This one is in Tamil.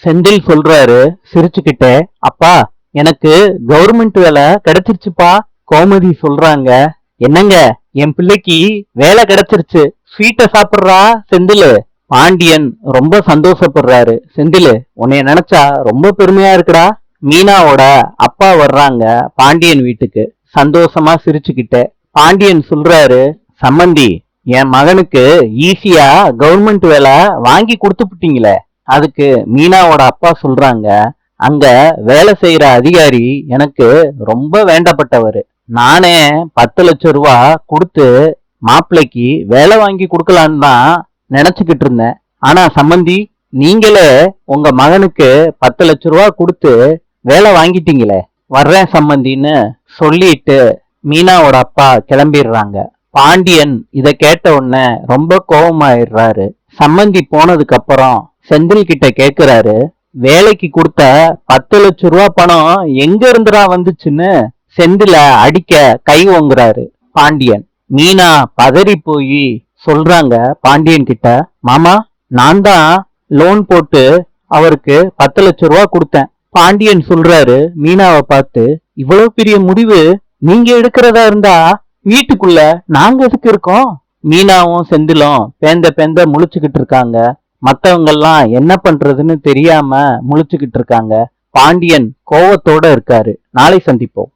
செந்தில் சொல்றாரு சிரிச்சுக்கிட்டே, அப்பா எனக்கு கவர்மெண்ட் வேலை கிடைச்சிருச்சுப்பா. கோமதி சொல்றாங்க, என்னங்க என் பிள்ளைக்கு வேலை கிடைச்சிருச்சு, ஸ்வீட்ட சாப்பிடுறா செந்திலு. பாண்டியன் ரொம்ப சந்தோஷப்படுறாரு. செந்திலு, உன்னைய நினைச்சா ரொம்ப பெருமையா இருக்குடா. மீனாவோட அப்பா வர்றாங்க பாண்டியன் வீட்டுக்கு, சந்தோஷமா சிரிச்சுக்கிட்டே. பாண்டியன் சொல்றாரு, சம்மந்தி, என் மகனுக்கு ஈஸியா கவர்மெண்ட் வேலை வாங்கி கொடுத்துட்டீங்களே. அதுக்கு மீனாவோட அப்பா சொல்றாங்க, அங்க வேலை செய்யற அதிகாரி எனக்கு ரொம்ப வேண்டப்பட்டவரு. நானே 10 லட்சம் ரூபா கொடுத்து மாப்பிள்ளைக்கு வேலை வாங்கி கொடுக்கலான்னு தான் நினைச்சுக்கிட்டு இருந்தேன். ஆனா சம்மந்தி, நீங்களே உங்க மகனுக்கு 10 லட்சம் ரூபா கொடுத்து வேலை வாங்கிட்டீங்களே. வர்றேன் சம்மந்தின்னு சொல்லிட்டு மீனாவோட அப்பா கிளம்பிடுறாங்க. பாண்டியன் இத கேட்ட உடனே ரொம்ப கோபமாயிடுறாரு. சம்மந்தி போனதுக்கு அப்புறம் செந்தில் கிட்ட கேக்குறாரு, வேலைக்கு கொடுத்த 10 லட்சம் ரூபா பணம் எங்க இருந்துடா வந்துச்சுன்னு செந்தில அடிக்க கை ஓங்குறாரு பாண்டியன். மீனா பதறி போய் சொல்றாங்க பாண்டியன் கிட்ட, மாமா, நான் தான் லோன் போட்டு அவருக்கு 10 லட்சம் ரூபா கொடுத்தேன். பாண்டியன் சொல்றாரு மீனாவை பார்த்து, இவ்வளவு பெரிய முடிவு நீங்க எடுக்கிறதா இருந்தா வீட்டுக்குள்ள நாங்க எதுக்கு இருக்கோம்? மீனாவும் செந்திலும் பேந்த பேந்த முழிச்சுக்கிட்டு இருக்காங்க. மத்தவங்க எல்லாம் என்ன பண்றதுன்னு தெரியாம முழிச்சுக்கிட்டு இருக்காங்க. பாண்டியன் கோவத்தோட இருக்காரு. நாளை சந்திப்போம்.